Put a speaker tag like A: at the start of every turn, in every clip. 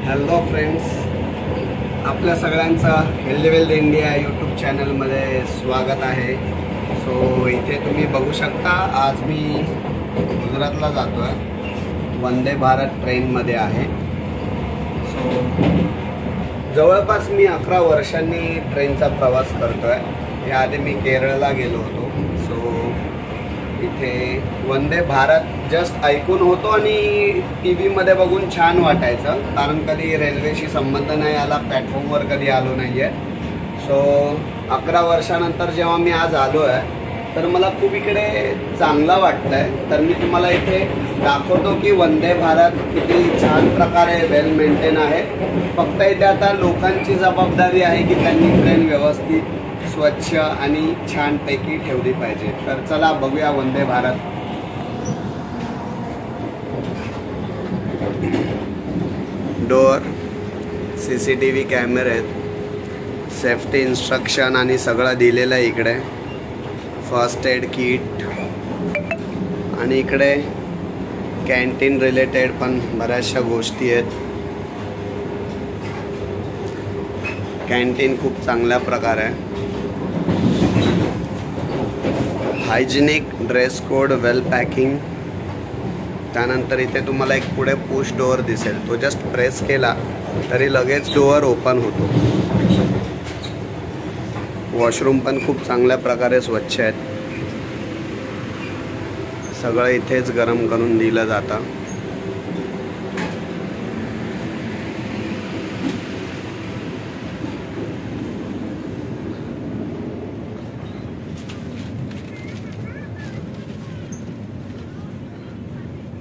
A: Hello friends, आपल्या सगळ्यांचं healthy wealthy India YouTube चॅनलमध्ये स्वागत आहे। सो इथे तुम्ही बघू शकता, आज मी गुजरातला जातो आहे, वंदे भारत ट्रेनमध्ये आहे। सो जवळपास मी 11 वर्षांनी ट्रेनचा प्रवास करतो आहे। याआधी मी केरळला गेलो होतो। सो इथे वंदे भारत जस्ट ऐकून होतो आणि टीव्हीमध्ये बघून छान वाटायचं, कारण कधी रेल्वेशी संबंध नाही आला, प्लॅटफॉर्मवर कधी आलो नाही आहे। सो 11 वर्षानंतर जेव्हा मी आज आलो आहे तर मला खूप इकडे चांगलं वाटतं आहे। तर मी तुम्हाला इथे दाखवतो की वंदे भारत किती छान प्रकारे वेल मेंटेन आहे। फक्त इथे आता लोकांची जबाबदारी आहे की त्यांनी ट्रेन व्यवस्थित स्वच्छ आणि छानपैकी ठेवली पाहिजे। तर चला बघूया वंदे भारत। डोअर CCTV कॅमेरे आहेत, सेफ्टी इन्स्ट्रक्शन आणि सगळं दिलेलं आहे इकडे, फर्स्ट एड किट, आणि इकडे कॅन्टीन रिलेटेड पण बऱ्याचशा गोष्टी आहेत। कॅन्टीन खूप चांगल्या प्रकारे आहे, हायजिनिक, ड्रेस कोड, वेल पॅकिंग। त्यानंतर इथे तुम्हाला एक पुढे पुश डोअर दिसेल, तो जस्ट प्रेस केला तरी लगेच डोअर ओपन होतो। वॉशरूम पण खूप चांगल्या प्रकारे स्वच्छ आहेत, सगळं इथेच गरम करून दिलं जातं।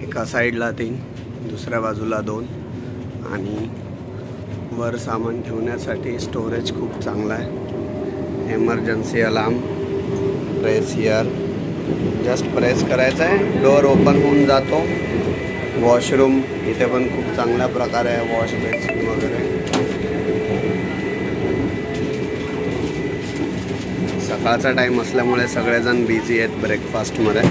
A: एका साईडला 3, दुसऱ्या बाजूला 2, आणि वर सामान ठेवण्यासाठी स्टोरेज खूप चांगला आहे। Emergency alarm, press here, just press करायचं आहे, डोअर ओपन होऊन जातो। वॉशरूम इथे पण खूप चांगल्या प्रकारे आहे, वॉश बेसिन वगैरे। सकाळचा टाईम असल्यामुळे सगळेजण बिझी आहेत ब्रेकफास्टमध्ये।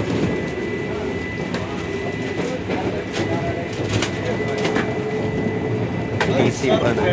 A: DC पण आहे।